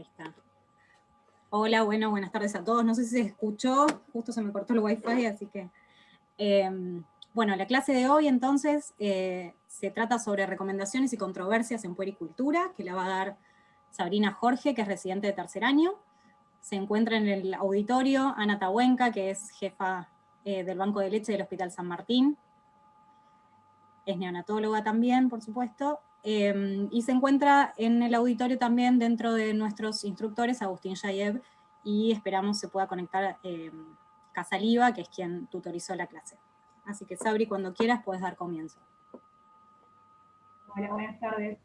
Ahí está. Hola, buenas tardes a todos. No sé si se escuchó, justo se me cortó el wifi, así que... bueno, la clase de hoy entonces se trata sobre recomendaciones y controversias en puericultura, que la va a dar Sabrina Jorge, que es residente de tercer año. Se encuentra en el auditorio Ana Tahuenca, que es jefa del Banco de Leche del Hospital San Martín. Es neonatóloga también, por supuesto. Y se encuentra en el auditorio también dentro de nuestros instructores, Agustín Yayev, y esperamos se pueda conectar Casaliva, que es quien tutorizó la clase. Así que Sabri, cuando quieras puedes dar comienzo. Hola, buenas tardes.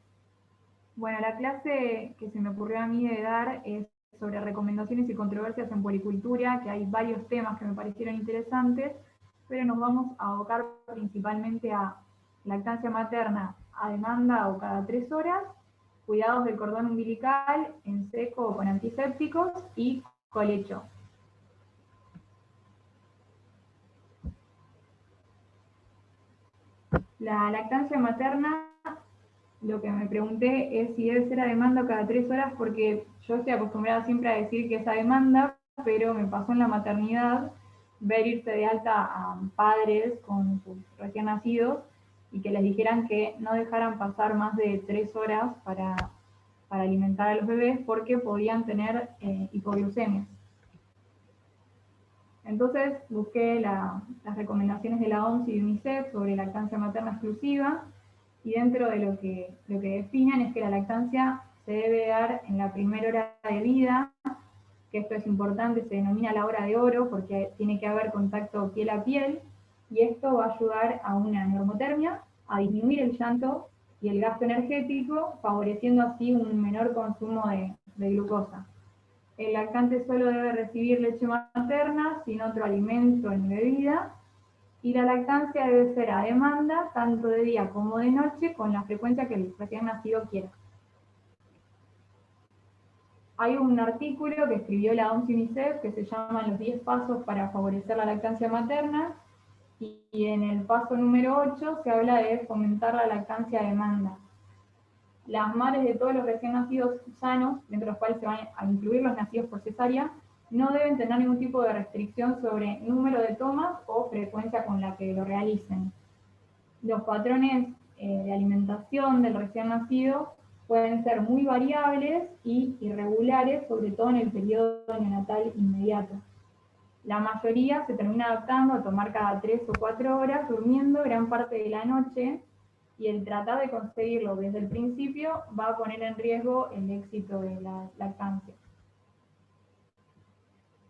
Bueno, la clase que se me ocurrió a mí de dar es sobre recomendaciones y controversias en puericultura, que hay varios temas que me parecieron interesantes, pero nos vamos a abocar principalmente a lactancia materna a demanda o cada 3 horas, cuidados del cordón umbilical en seco o con antisépticos y colecho. La lactancia materna, lo que me pregunté es si debe ser a demanda cada 3 horas, porque yo estoy acostumbrada siempre a decir que es a demanda, pero me pasó en la maternidad ver irse de alta a padres con sus recién nacidos y que les dijeran que no dejaran pasar más de 3 horas para alimentar a los bebés porque podían tener hipoglucemias. Entonces busqué las recomendaciones de la OMS y de UNICEF sobre lactancia materna exclusiva, y dentro de lo que definen es que la lactancia se debe dar en la primera hora de vida, que esto es importante, se denomina la hora de oro porque tiene que haber contacto piel a piel, y esto va a ayudar a una normotermia, a disminuir el llanto y el gasto energético, favoreciendo así un menor consumo de glucosa. El lactante solo debe recibir leche materna, sin otro alimento ni bebida, y la lactancia debe ser a demanda, tanto de día como de noche, con la frecuencia que el recién nacido quiera. Hay un artículo que escribió la OMS y UNICEF que se llama Los 10 pasos para favorecer la lactancia materna, y en el paso número 8 se habla de fomentar la lactancia a demanda. Las madres de todos los recién nacidos sanos, dentro de los cuales se van a incluir los nacidos por cesárea, no deben tener ningún tipo de restricción sobre número de tomas o frecuencia con la que lo realicen. Los patrones de alimentación del recién nacido pueden ser muy variables y irregulares, sobre todo en el periodo neonatal inmediato. La mayoría se termina adaptando a tomar cada 3 o 4 horas, durmiendo gran parte de la noche, y el tratar de conseguirlo desde el principio va a poner en riesgo el éxito de la lactancia.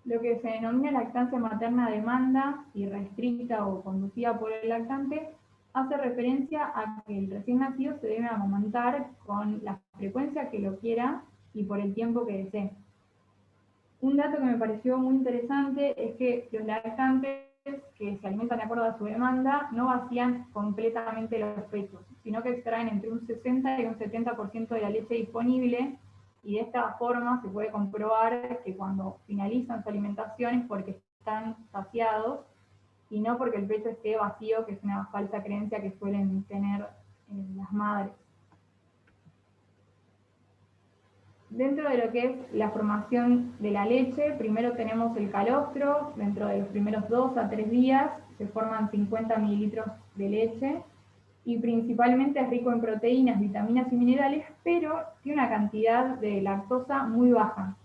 Lo que se denomina lactancia materna a demanda, irrestricta o conducida por el lactante, hace referencia a que el recién nacido se debe amamantar con la frecuencia que lo quiera y por el tiempo que desee. Un dato que me pareció muy interesante es que los lactantes que se alimentan de acuerdo a su demanda no vacían completamente los pechos, sino que extraen entre un 60 y un 70% de la leche disponible, y de esta forma se puede comprobar que cuando finalizan su alimentación es porque están saciados y no porque el pecho esté vacío, que es una falsa creencia que suelen tener las madres. Dentro de lo que es la formación de la leche, primero tenemos el calostro. Dentro de los primeros 2 a 3 días se forman 50 mililitros de leche, y principalmente es rico en proteínas, vitaminas y minerales, pero tiene una cantidad de lactosa muy baja.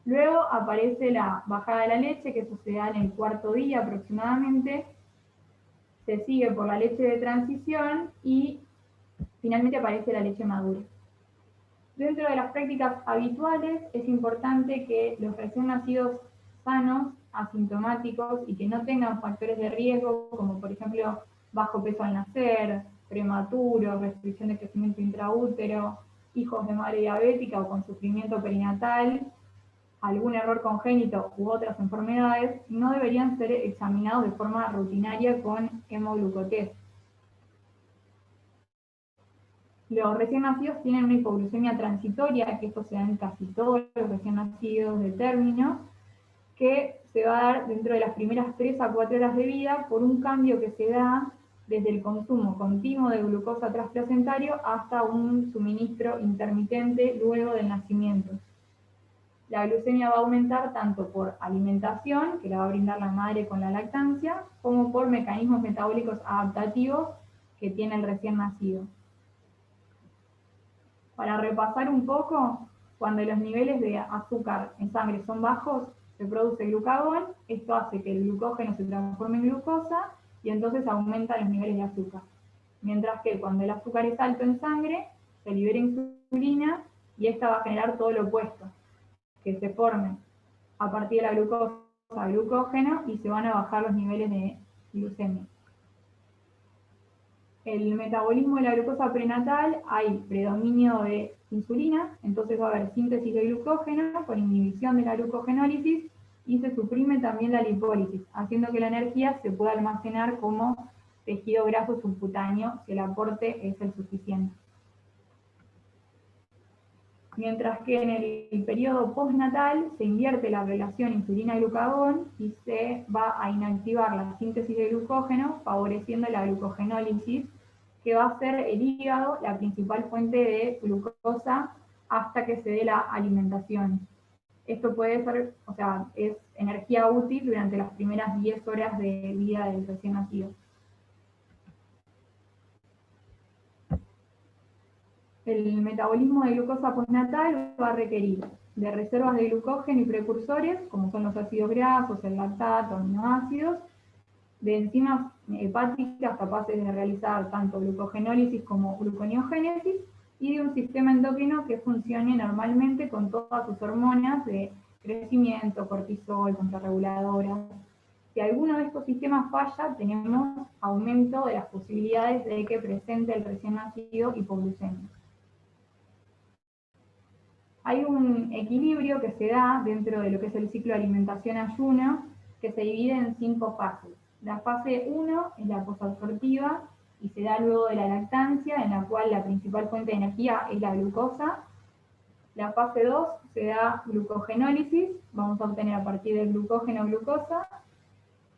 Luego aparece la bajada de la leche, que eso se da en el 4.º día aproximadamente. Se sigue por la leche de transición y finalmente aparece la leche madura. Dentro de las prácticas habituales es importante que los recién nacidos sanos, asintomáticos y que no tengan factores de riesgo, como por ejemplo bajo peso al nacer, prematuro, restricción de crecimiento intraútero, hijos de madre diabética o con sufrimiento perinatal, algún error congénito u otras enfermedades, no deberían ser examinados de forma rutinaria con hemoglucotest. Los recién nacidos tienen una hipoglucemia transitoria, que esto se da en casi todos los recién nacidos de término, que se va a dar dentro de las primeras 3 a 4 horas de vida por un cambio que se da desde el consumo continuo de glucosa transplacentario hasta un suministro intermitente luego del nacimiento. La glucemia va a aumentar tanto por alimentación, que la va a brindar la madre con la lactancia, como por mecanismos metabólicos adaptativos que tiene el recién nacido. Para repasar un poco, cuando los niveles de azúcar en sangre son bajos, se produce glucagón, esto hace que el glucógeno se transforme en glucosa y entonces aumenta los niveles de azúcar. Mientras que cuando el azúcar es alto en sangre, se libera insulina y esta va a generar todo lo opuesto, que se forme a partir de la glucosa glucógeno y se van a bajar los niveles de glucemia. El metabolismo de la glucosa prenatal, hay predominio de insulina, entonces va a haber síntesis de glucógeno por inhibición de la glucogenólisis y se suprime también la lipólisis, haciendo que la energía se pueda almacenar como tejido graso subcutáneo si el aporte es el suficiente. Mientras que en el periodo postnatal se invierte la relación insulina-glucagón y se va a inactivar la síntesis de glucógeno, favoreciendo la glucogenólisis, que va a ser el hígado la principal fuente de glucosa hasta que se dé la alimentación. Esto puede ser, o sea, es energía útil durante las primeras 10 horas de vida del recién nacido. El metabolismo de glucosa postnatal va a requerir de reservas de glucógeno y precursores, como son los ácidos grasos, el lactato, aminoácidos, de enzimas hepáticas capaces de realizar tanto glucogenólisis como gluconeogénesis, y de un sistema endocrino que funcione normalmente con todas sus hormonas de crecimiento, cortisol, contrarreguladoras. Si alguno de estos sistemas falla, tenemos aumento de las posibilidades de que presente el recién nacido hipoglucemia. Hay un equilibrio que se da dentro de lo que es el ciclo de alimentación-ayuno, que se divide en 5 fases. La fase 1 es la posabsortiva y se da luego de la lactancia, en la cual la principal fuente de energía es la glucosa. La fase 2 se da glucogenólisis, vamos a obtener a partir del glucógeno glucosa.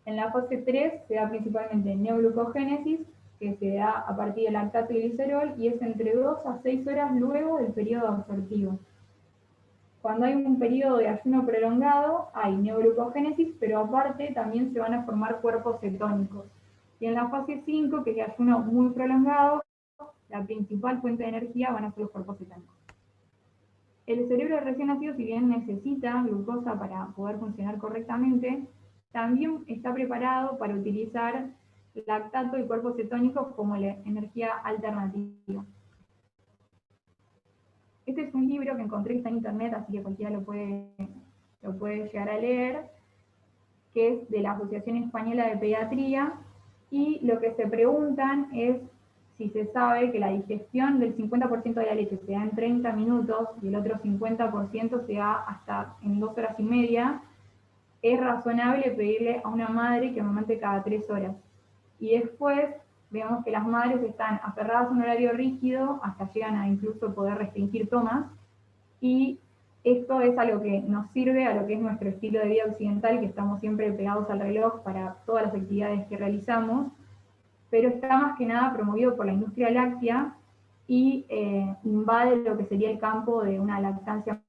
En la fase 3 se da principalmente neoglucogénesis, que se da a partir del lactato y glicerol, y es entre 2 a 6 horas luego del periodo absortivo. Cuando hay un periodo de ayuno prolongado, hay neoglucogénesis, pero aparte también se van a formar cuerpos cetónicos. Y en la fase 5, que es de ayuno muy prolongado, la principal fuente de energía van a ser los cuerpos cetónicos. El cerebro de recién nacido, si bien necesita glucosa para poder funcionar correctamente, también está preparado para utilizar lactato y cuerpos cetónicos como la energía alternativa. Este es un libro que encontré que está en internet, así que cualquiera lo puede llegar a leer, que es de la Asociación Española de Pediatría, y lo que se preguntan es si se sabe que la digestión del 50% de la leche se da en 30 minutos y el otro 50% se da hasta en 2 horas y media, es razonable pedirle a una madre que amamante cada 3 horas. Y después vemos que las madres están aferradas a un horario rígido, hasta llegan a incluso poder restringir tomas, y esto es algo que nos sirve a lo que es nuestro estilo de vida occidental, que estamos siempre pegados al reloj para todas las actividades que realizamos, pero está más que nada promovido por la industria láctea y invade lo que sería el campo de una lactancia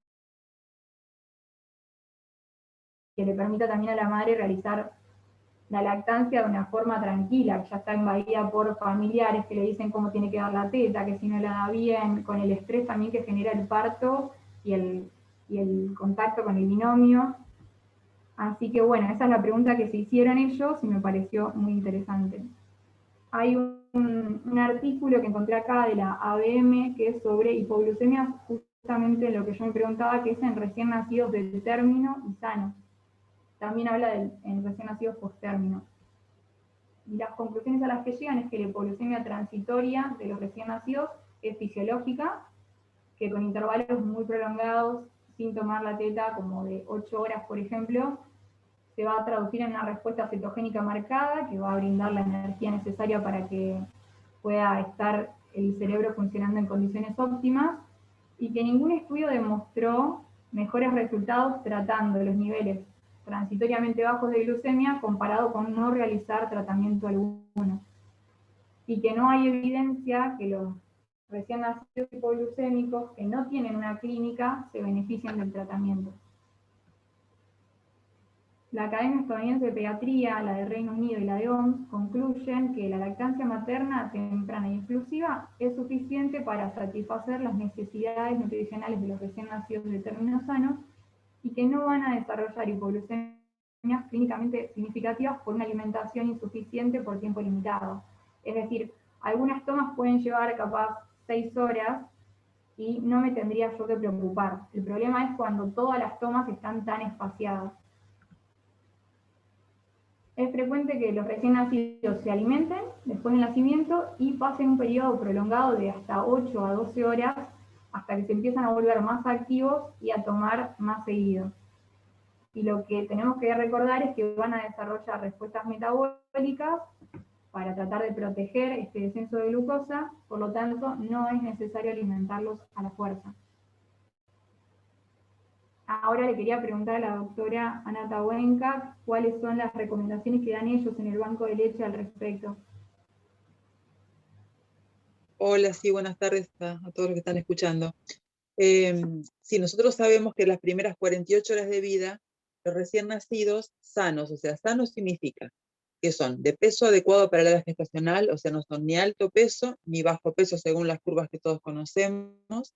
que le permita también a la madre realizar la lactancia de una forma tranquila, que ya está invadida por familiares que le dicen cómo tiene que dar la teta, que si no la da bien, con el estrés también que genera el parto y el contacto con el binomio. Así que bueno, esa es la pregunta que se hicieron ellos y me pareció muy interesante. Hay un artículo que encontré acá de la ABM que es sobre hipoglucemia, justamente lo que yo me preguntaba, que es en recién nacidos del término y sanos. También habla en recién nacidos post-término. Y las conclusiones a las que llegan es que la hipoglucemia transitoria de los recién nacidos es fisiológica, que con intervalos muy prolongados, sin tomar la teta, como de 8 horas, por ejemplo, se va a traducir en una respuesta cetogénica marcada, que va a brindar la energía necesaria para que pueda estar el cerebro funcionando en condiciones óptimas, y que ningún estudio demostró mejores resultados tratando los niveles transitoriamente bajos de glucemia comparado con no realizar tratamiento alguno. y que no hay evidencia que los recién nacidos hipoglucémicos que no tienen una clínica se beneficien del tratamiento. La Academia Estadounidense de Pediatría, la de Reino Unido y la de OMS concluyen que la lactancia materna temprana e inclusiva es suficiente para satisfacer las necesidades nutricionales de los recién nacidos de términos sanos y que no van a desarrollar hipoglucemias clínicamente significativas por una alimentación insuficiente por tiempo limitado. Es decir, algunas tomas pueden llevar capaz 6 horas y no me tendría yo que preocupar. El problema es cuando todas las tomas están tan espaciadas. Es frecuente que los recién nacidos se alimenten después del nacimiento y pasen un periodo prolongado de hasta 8 a 12 horas hasta que se empiezan a volver más activos y a tomar más seguido. Y lo que tenemos que recordar es que van a desarrollar respuestas metabólicas para tratar de proteger este descenso de glucosa, por lo tanto no es necesario alimentarlos a la fuerza. Ahora le quería preguntar a la doctora Ana Tahuenca cuáles son las recomendaciones que dan ellos en el banco de leche al respecto. Hola, sí, buenas tardes a todos los que están escuchando. Sí, nosotros sabemos que las primeras 48 horas de vida, los recién nacidos sanos, o sea, sanos significa que son de peso adecuado para la edad gestacional, o sea, no son ni alto peso ni bajo peso según las curvas que todos conocemos,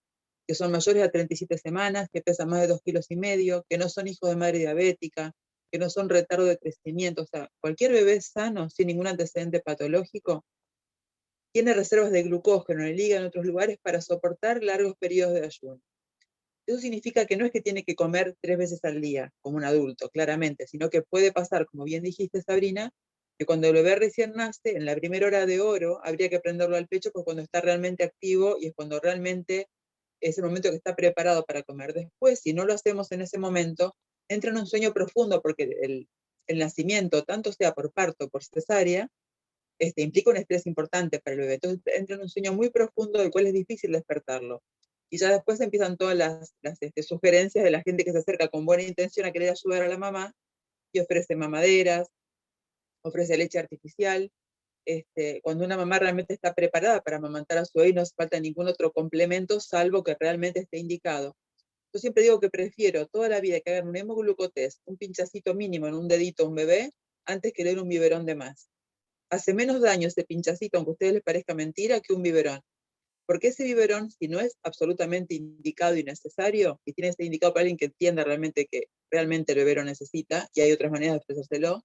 que son mayores a 37 semanas, que pesan más de 2,5 kilos, que no son hijos de madre diabética, que no son retardo de crecimiento, o sea, cualquier bebé sano, sin ningún antecedente patológico, tiene reservas de glucógeno en el hígado en otros lugares para soportar largos periodos de ayuno. Eso significa que no es que tiene que comer 3 veces al día, como un adulto, claramente, sino que puede pasar, como bien dijiste, Sabrina, que cuando el bebé recién nace, en la primera hora de oro, habría que prenderlo al pecho, pues cuando está realmente activo y es cuando realmente es el momento que está preparado para comer. Después, si no lo hacemos en ese momento, entra en un sueño profundo, porque el nacimiento, tanto sea por parto o por cesárea, implica un estrés importante para el bebé. Entonces entra en un sueño muy profundo del cual es difícil despertarlo. Y ya después empiezan todas las sugerencias de la gente que se acerca con buena intención a querer ayudar a la mamá y ofrece mamaderas, ofrece leche artificial. Cuando una mamá realmente está preparada para amamantar a su bebé, no hace falta ningún otro complemento salvo que realmente esté indicado. Yo siempre digo que prefiero toda la vida que hagan un hemoglucotest, un pinchacito mínimo en un dedito a un bebé, antes que leer un biberón de más. Hace menos daño ese pinchacito, aunque a ustedes les parezca mentira, que un biberón. Porque ese biberón, si no es absolutamente indicado y necesario, y tiene que ser indicado para alguien que entienda realmente que realmente el bebé lo necesita, y hay otras maneras de expresárselo,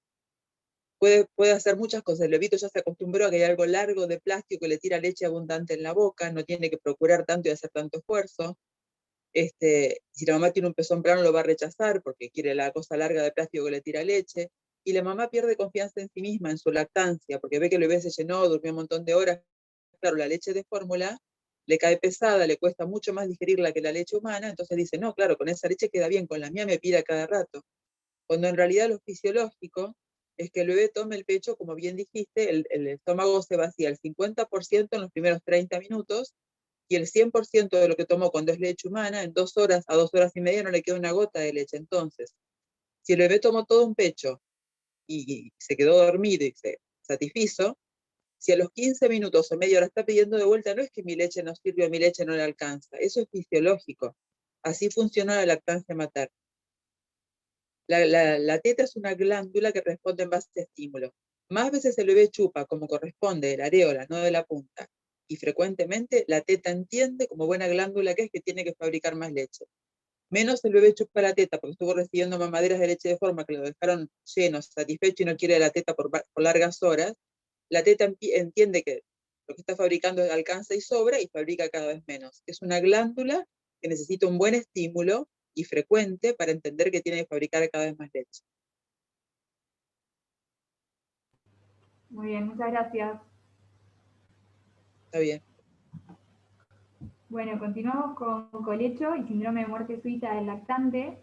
puede hacer muchas cosas. El bebito ya se acostumbró a que hay algo largo de plástico que le tira leche abundante en la boca, no tiene que procurar tanto y hacer tanto esfuerzo. Si la mamá tiene un pezón plano lo va a rechazar porque quiere la cosa larga de plástico que le tira leche, y la mamá pierde confianza en sí misma, en su lactancia, porque ve que el bebé se llenó, durmió un montón de horas. Claro, la leche de fórmula le cae pesada, le cuesta mucho más digerirla que la leche humana, entonces dice, no, claro, con esa leche queda bien, con la mía me pide a cada rato. Cuando en realidad lo fisiológico es que el bebé tome el pecho, como bien dijiste, el estómago se vacía el 50% en los primeros 30 minutos, y el 100% de lo que tomó cuando es leche humana, en 2 horas a 2 horas y media no le queda una gota de leche. Entonces, si el bebé tomó todo un pecho y se quedó dormido y se satisfizo, si a los 15 minutos o media hora está pidiendo de vuelta, no es que mi leche no sirve o mi leche no le alcanza, eso es fisiológico. Así funciona la lactancia materna. La teta es una glándula que responde en base a estímulo. Más veces el bebé chupa como corresponde de la areola, no de la punta. Y frecuentemente la teta entiende, como buena glándula que es, que tiene que fabricar más leche. Menos el bebé chupa la teta porque estuvo recibiendo mamaderas de leche de forma que lo dejaron lleno, satisfecho y no quiere la teta por largas horas. La teta entiende que lo que está fabricando alcanza y sobra y fabrica cada vez menos. Es una glándula que necesita un buen estímulo y frecuente para entender que tiene que fabricar cada vez más leche. Muy bien, muchas gracias. Está bien. Bueno, continuamos con colecho y síndrome de muerte súbita del lactante,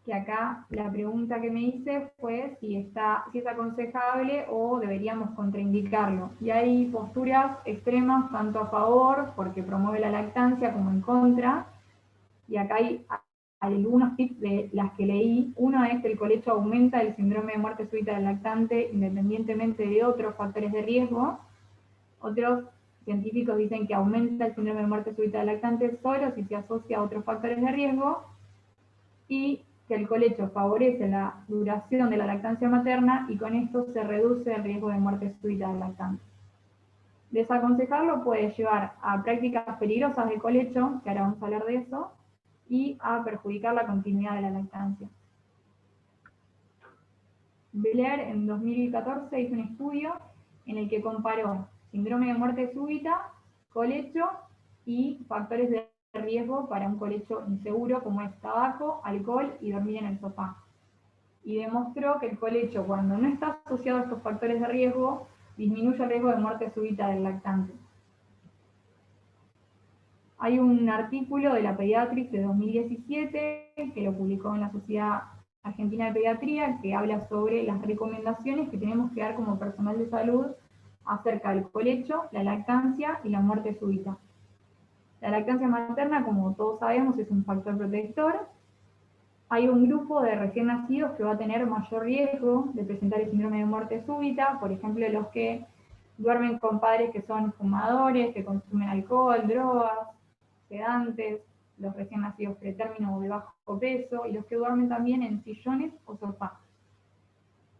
que acá la pregunta que me hice fue si es aconsejable o deberíamos contraindicarlo. Y hay posturas extremas tanto a favor, porque promueve la lactancia, como en contra. Y acá hay algunos tips de las que leí. Uno es que el colecho aumenta el síndrome de muerte súbita del lactante independientemente de otros factores de riesgo. Otros científicos dicen que aumenta el síndrome de muerte súbita del lactante solo si se asocia a otros factores de riesgo, y que el colecho favorece la duración de la lactancia materna y con esto se reduce el riesgo de muerte súbita del lactante. Desaconsejarlo puede llevar a prácticas peligrosas de colecho, que ahora vamos a hablar de eso, y a perjudicar la continuidad de la lactancia. Belair en 2014 hizo un estudio en el que comparó síndrome de muerte súbita, colecho y factores de riesgo para un colecho inseguro como es tabaco, alcohol y dormir en el sofá. Y demostró que el colecho, cuando no está asociado a estos factores de riesgo, disminuye el riesgo de muerte súbita del lactante. Hay un artículo de la Pediatrics de 2017 que lo publicó en la Sociedad Argentina de Pediatría, que habla sobre las recomendaciones que tenemos que dar como personal de salud acerca del colecho, la lactancia y la muerte súbita. La lactancia materna, como todos sabemos, es un factor protector. Hay un grupo de recién nacidos que va a tener mayor riesgo de presentar el síndrome de muerte súbita, por ejemplo, los que duermen con padres que son fumadores, que consumen alcohol, drogas, sedantes, los recién nacidos pretérmino o de bajo peso, y los que duermen también en sillones o sofás.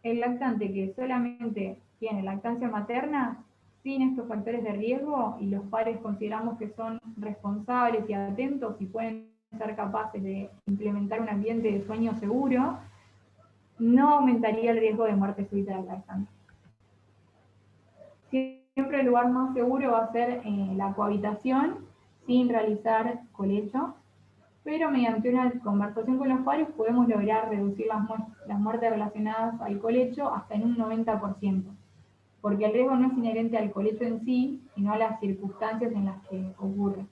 El lactante que solamente tiene lactancia materna, sin estos factores de riesgo, y los padres consideramos que son responsables y atentos y pueden ser capaces de implementar un ambiente de sueño seguro, no aumentaría el riesgo de muerte súbita del lactante. Siempre el lugar más seguro va a ser la cohabitación, sin realizar colecho, pero mediante una conversación con los padres podemos lograr reducir las muertes relacionadas al colecho hasta en un 90%, porque el riesgo no es inherente al colecho en sí, sino a las circunstancias en las que ocurre.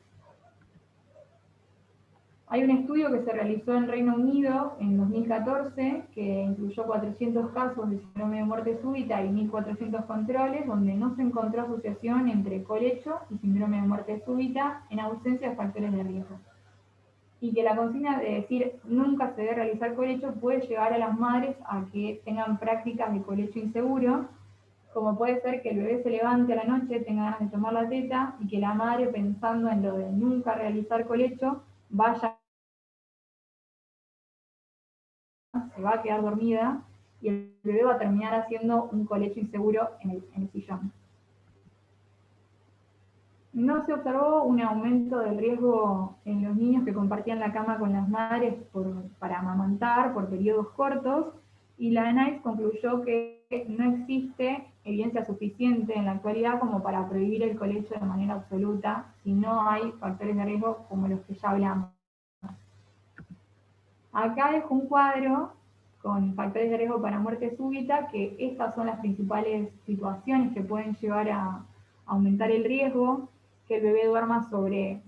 Hay un estudio que se realizó en Reino Unido en 2014 que incluyó 400 casos de síndrome de muerte súbita y 1.400 controles, donde no se encontró asociación entre colecho y síndrome de muerte súbita en ausencia de factores de riesgo. Y que la consigna de decir nunca se debe realizar colecho puede llevar a las madres a que tengan prácticas de colecho inseguro, como puede ser que el bebé se levante a la noche, tenga ganas de tomar la teta, y que la madre, pensando en lo de nunca realizar colecho, se va a quedar dormida y el bebé va a terminar haciendo un colecho inseguro en el sillón. No se observó un aumento del riesgo en los niños que compartían la cama con las madres para amamantar por periodos cortos, y la NICE concluyó que no existe evidencia suficiente en la actualidad como para prohibir el colecho de manera absoluta si no hay factores de riesgo como los que ya hablamos. Acá dejo un cuadro con factores de riesgo para muerte súbita, que estas son las principales situaciones que pueden llevar a aumentar el riesgo: que el bebé duerma sobre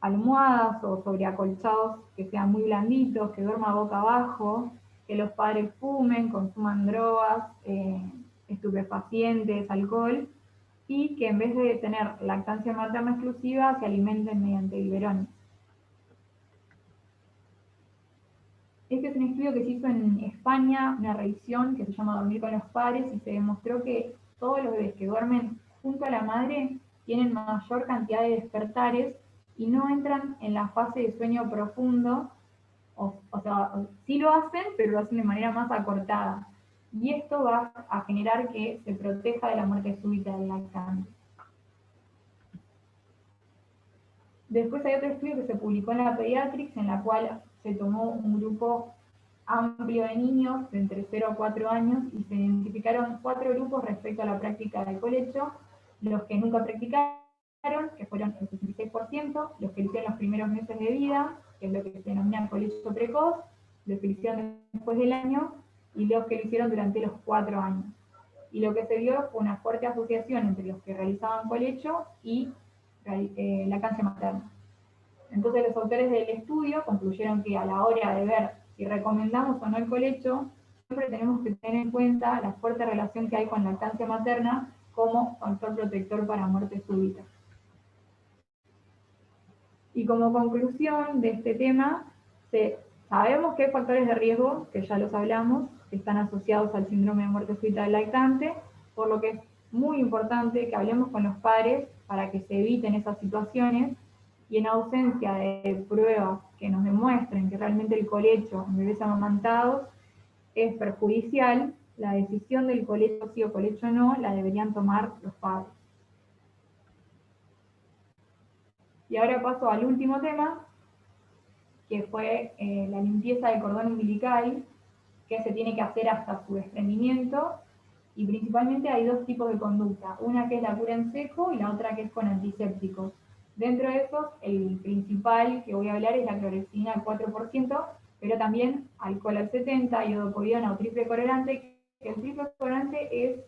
almohadas o sobre acolchados que sean muy blanditos, que duerma boca abajo, que los padres fumen, consuman drogas, estupefacientes, alcohol, y que en vez de tener lactancia materna exclusiva se alimenten mediante biberones. Este es un estudio que se hizo en España, una revisión que se llama Dormir con los padres, y se demostró que todos los bebés que duermen junto a la madre tienen mayor cantidad de despertares y no entran en la fase de sueño profundo, o sea, sí lo hacen, pero lo hacen de manera más acortada. Y esto va a generar que se proteja de la muerte súbita del lactante. Después hay otro estudio que se publicó en la Pediatrics, en la cual se tomó un grupo amplio de niños de entre 0 a 4 años y se identificaron 4 grupos respecto a la práctica del colecho: los que nunca practicaron, que fueron el 66%, los que lo hicieron los primeros meses de vida, que es lo que se denomina colecho precoz, los que lo hicieron después del año, y los que lo hicieron durante los 4 años. Y lo que se vio fue una fuerte asociación entre los que realizaban colecho y lactancia materna. Entonces los autores del estudio concluyeron que a la hora de ver si recomendamos o no el colecho, siempre tenemos que tener en cuenta la fuerte relación que hay con la lactancia materna como factor protector para muerte súbita. Y como conclusión de este tema, sabemos que hay factores de riesgo, que ya los hablamos, que están asociados al síndrome de muerte súbita del lactante, por lo que muy importante que hablemos con los padres para que se eviten esas situaciones, y en ausencia de pruebas que nos demuestren que realmente el colecho en bebés amamantados es perjudicial, la decisión del colecho sí o colecho no la deberían tomar los padres. Y ahora paso al último tema, que fue la limpieza del cordón umbilical, que se tiene que hacer hasta su desprendimiento, y principalmente hay dos tipos de conducta, una que es la cura en seco y la otra que es con antisépticos. Dentro de esos, el principal que voy a hablar es la clorexidina al 4%, pero también alcohol al 70%, iodocovidona o triple colorante, que el triple colorante es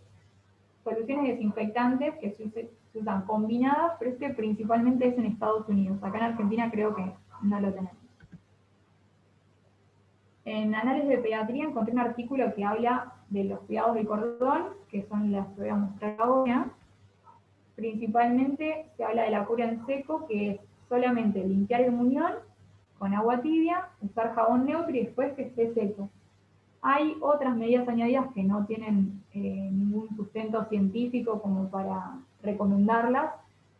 soluciones desinfectantes que se usan combinadas, pero este principalmente es en Estados Unidos. Acá en Argentina creo que no lo tenemos. En Anales de Pediatría encontré un artículo que habla de los cuidados del cordón, que son las que voy a mostrar ahora. Principalmente se habla de la cura en seco, que es solamente limpiar el muñón con agua tibia, usar jabón neutro y después que esté seco. Hay otras medidas añadidas que no tienen ningún sustento científico como para recomendarlas,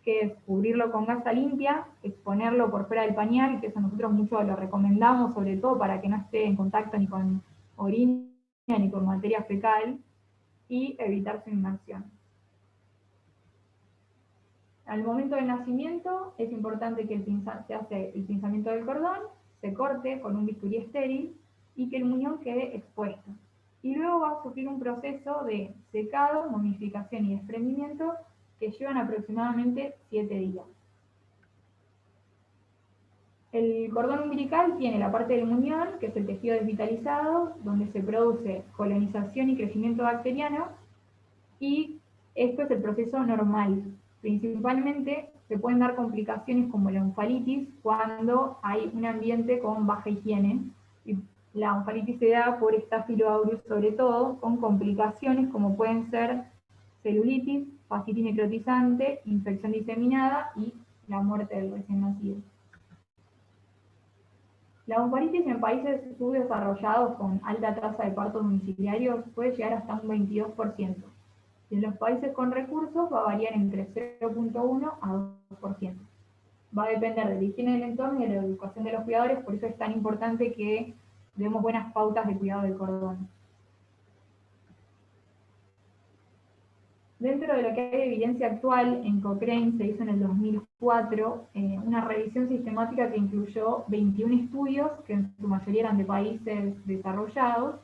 que es cubrirlo con gasa limpia, exponerlo por fuera del pañal, que eso nosotros mucho lo recomendamos, sobre todo para que no esté en contacto ni con orina ni con materia fecal, y evitar su inmersión. Al momento del nacimiento es importante que se hace el pinzamiento del cordón, se corte con un bisturí estéril y que el muñón quede expuesto. Y luego va a sufrir un proceso de secado, momificación y desprendimiento que llevan aproximadamente 7 días. El cordón umbilical tiene la parte del muñón, que es el tejido desvitalizado, donde se produce colonización y crecimiento bacteriano, y esto es el proceso normal. Principalmente se pueden dar complicaciones como la oncalitis cuando hay un ambiente con baja higiene. Y la oncalitis se da por Staphylo aureus sobre todo, con complicaciones como pueden ser celulitis, fascitis necrotizante, infección diseminada y la muerte del recién nacido. La oncolitis en países subdesarrollados con alta tasa de partos domiciliarios puede llegar hasta un 22%. Y en los países con recursos va a variar entre 0.1 a 2%. Va a depender de la higiene del entorno y de la educación de los cuidadores, por eso es tan importante que demos buenas pautas de cuidado del cordón. Dentro de lo que hay de evidencia actual, en Cochrane se hizo en el 2004 una revisión sistemática que incluyó 21 estudios, que en su mayoría eran de países desarrollados,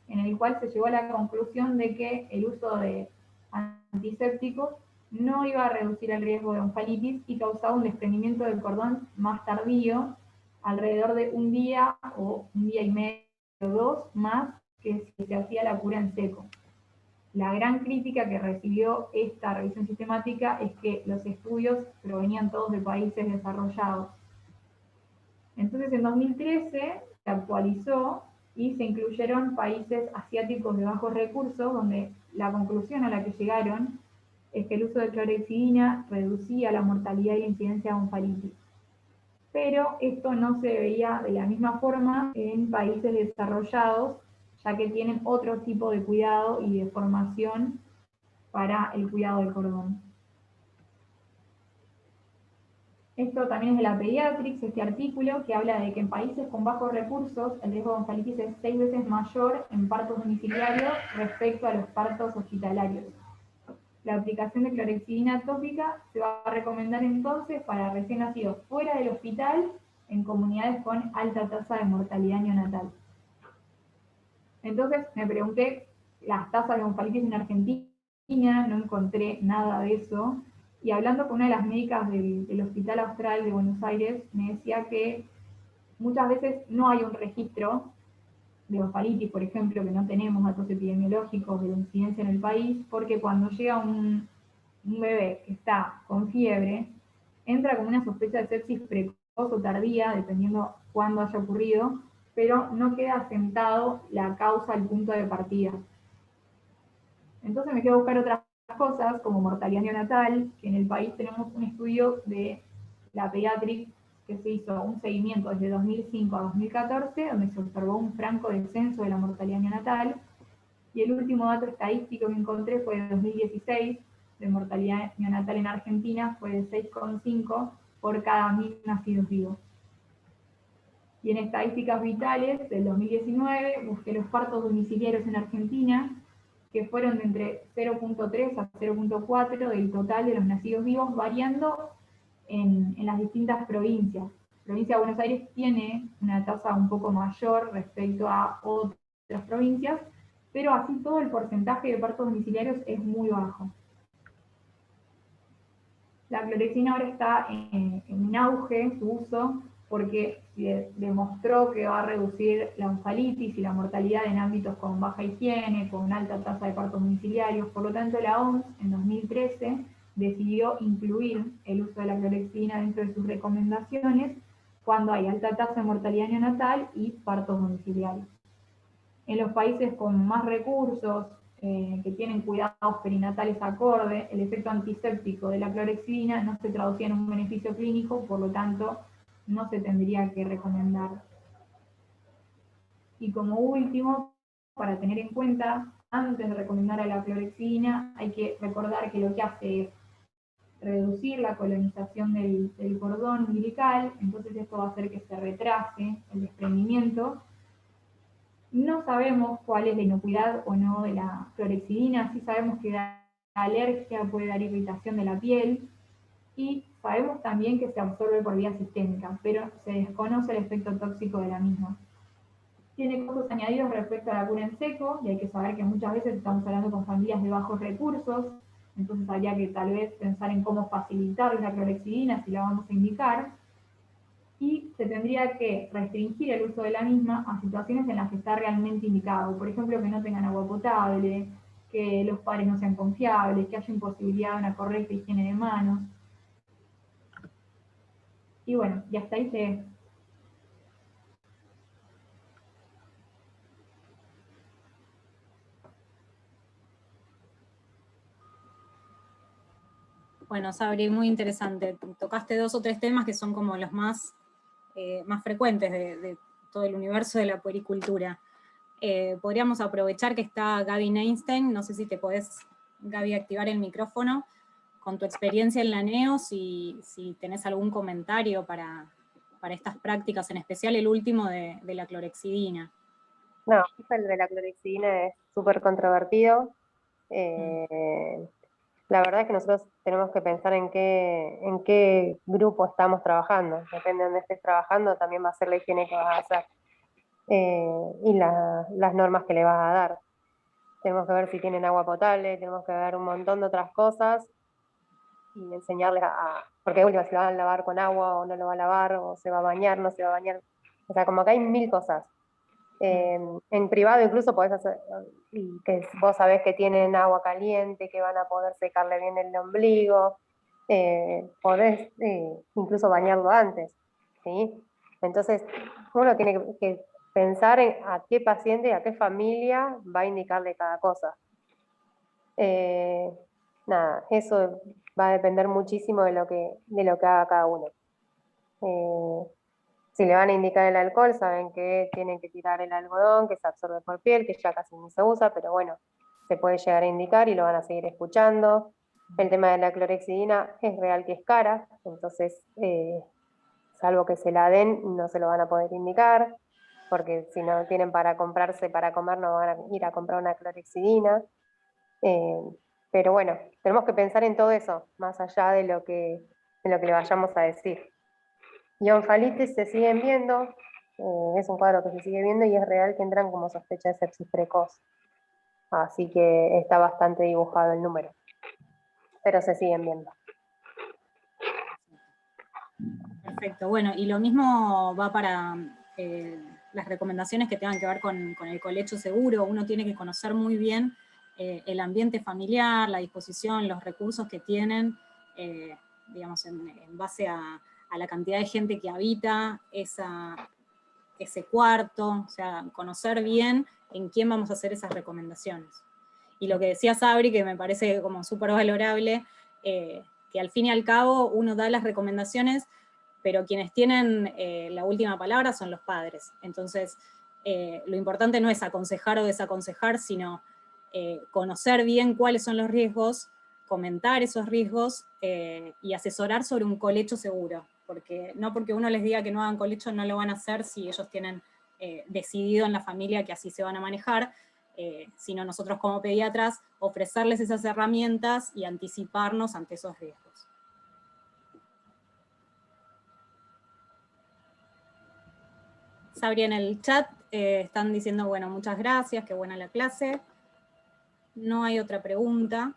en el cual se llegó a la conclusión de que el uso de antisépticos no iba a reducir el riesgo de oncalitis y causaba un desprendimiento del cordón más tardío, alrededor de un día o un día y medio o dos más que si se hacía la cura en seco. La gran crítica que recibió esta revisión sistemática es que los estudios provenían todos de países desarrollados. Entonces en 2013 se actualizó y se incluyeron países asiáticos de bajos recursos, donde la conclusión a la que llegaron es que el uso de clorexidina reducía la mortalidad y la incidencia de oncalitis. Pero esto no se veía de la misma forma en países desarrollados, ya que tienen otro tipo de cuidado y de formación para el cuidado del cordón. Esto también es de la Pediatrics, este artículo, que habla de que en países con bajos recursos el riesgo de oncalitis es 6 veces mayor en partos domiciliarios respecto a los partos hospitalarios. La aplicación de clorexidina tópica se va a recomendar entonces para recién nacidos fuera del hospital en comunidades con alta tasa de mortalidad neonatal. Entonces me pregunté las tasas de oncalitis en Argentina, no encontré nada de eso, y hablando con una de las médicas del Hospital Austral de Buenos Aires, me decía que muchas veces no hay un registro de oncalitis, por ejemplo, que no tenemos datos epidemiológicos de la incidencia en el país, porque cuando llega un bebé que está con fiebre, entra como una sospecha de sepsis precoz o tardía, dependiendo cuándo haya ocurrido, pero no queda asentado la causa al punto de partida. Entonces me quedo a buscar otras cosas, como mortalidad neonatal, que en el país tenemos un estudio de la Pediatrics que se hizo un seguimiento desde 2005 a 2014, donde se observó un franco descenso de la mortalidad neonatal, Y el último dato estadístico que encontré fue de 2016, de mortalidad neonatal en Argentina, fue de 6,5 por cada 1000 nacidos vivos. Y en estadísticas vitales del 2019 busqué los partos domiciliarios en Argentina, que fueron de entre 0,3 a 0,4 del total de los nacidos vivos, variando en las distintas provincias. La provincia de Buenos Aires tiene una tasa un poco mayor respecto a otras provincias, pero así todo el porcentaje de partos domiciliarios es muy bajo. La clorexidina ahora está en auge su uso porque se demostró que va a reducir la oncalitis y la mortalidad en ámbitos con baja higiene, con alta tasa de partos domiciliarios. Por lo tanto, la OMS en 2013 decidió incluir el uso de la clorexidina dentro de sus recomendaciones cuando hay alta tasa de mortalidad neonatal y partos domiciliarios. En los países con más recursos, que tienen cuidados perinatales acorde, el efecto antiséptico de la clorexidina no se traducía en un beneficio clínico, por lo tanto, no se tendría que recomendar. Y como último, para tener en cuenta, antes de recomendar a la clorexidina, hay que recordar que lo que hace es reducir la colonización del cordón umbilical, entonces esto va a hacer que se retrase el desprendimiento. No sabemos cuál es la inocuidad o no de la clorexidina, sí sabemos que da alergia, puede dar irritación de la piel, y sabemos también que se absorbe por vía sistémica, pero se desconoce el efecto tóxico de la misma. Tiene costos añadidos respecto a la cura en seco, y hay que saber que muchas veces estamos hablando con familias de bajos recursos, entonces habría que tal vez pensar en cómo facilitar la clorexidina si la vamos a indicar, y se tendría que restringir el uso de la misma a situaciones en las que está realmente indicado. Por ejemplo, que no tengan agua potable, que los padres no sean confiables, que haya imposibilidad de una correcta higiene de manos. Y bueno, y hasta ahí se... Bueno, Sabri, muy interesante. Tocaste 2 o 3 temas que son como los más frecuentes de todo el universo de la puericultura. Podríamos aprovechar que está Gaby Neinstein, no sé si te podés, Gaby, activar el micrófono, con tu experiencia en la NEO, si tenés algún comentario para estas prácticas, en especial el último de la clorexidina. No, el de la clorexidina es súper controvertido. La verdad es que nosotros tenemos que pensar en qué grupo estamos trabajando. Depende de dónde estés trabajando, también va a ser la higiene que vas a hacer y las normas que le vas a dar. Tenemos que ver si tienen agua potable, tenemos que ver un montón de otras cosas y enseñarles porque última, si lo van a lavar con agua o no lo va a lavar, o se va a bañar, no se va a bañar. O sea, como que hay 1000 cosas. En privado incluso podés hacer, y que vos sabés que tienen agua caliente, que van a poder secarle bien el ombligo, podés incluso bañarlo antes, ¿sí? Entonces uno tiene que pensar en a qué paciente, a qué familia va a indicarle cada cosa. Nada, eso va a depender muchísimo de lo que haga cada uno. Si le van a indicar el alcohol, saben que tienen que tirar el algodón, que se absorbe por piel, que ya casi no se usa, pero bueno, se puede llegar a indicar y lo van a seguir escuchando. El tema de la clorexidina es real que es cara, entonces, salvo que se la den, no se lo van a poder indicar, porque si no tienen para comprarse para comer, no van a ir a comprar una clorexidina. Pero bueno, tenemos que pensar en todo eso, más allá de lo que le vayamos a decir. Y oncalitis se siguen viendo, es un cuadro que se sigue viendo y es real que entran como sospecha de sepsis precoz. Así que está bastante dibujado el número. Pero se siguen viendo. Perfecto, bueno, y lo mismo va para las recomendaciones que tengan que ver con el colecho seguro. Uno tiene que conocer muy bien el ambiente familiar, la disposición, los recursos que tienen, digamos, en base a la cantidad de gente que habita ese cuarto, o sea, conocer bien en quién vamos a hacer esas recomendaciones. Y lo que decía Sabri, que me parece como súper valorable, que al fin y al cabo uno da las recomendaciones, pero quienes tienen la última palabra son los padres. Entonces, lo importante no es aconsejar o desaconsejar, sino conocer bien cuáles son los riesgos, comentar esos riesgos y asesorar sobre un colecho seguro, porque no porque uno les diga que no hagan colecho no lo van a hacer si ellos tienen decidido en la familia que así se van a manejar, sino nosotros como pediatras ofrecerles esas herramientas y anticiparnos ante esos riesgos. Sabri, en el chat están diciendo, bueno, muchas gracias, qué buena la clase. No hay otra pregunta.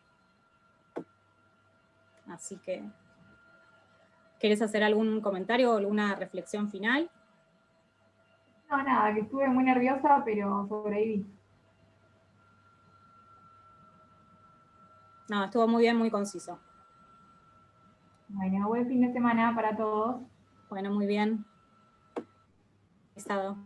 Así que, ¿querés hacer algún comentario o alguna reflexión final? No, nada, que estuve muy nerviosa, pero sobreviví. No, estuvo muy bien, muy conciso. Bueno, buen fin de semana para todos. Bueno, muy bien. Estado.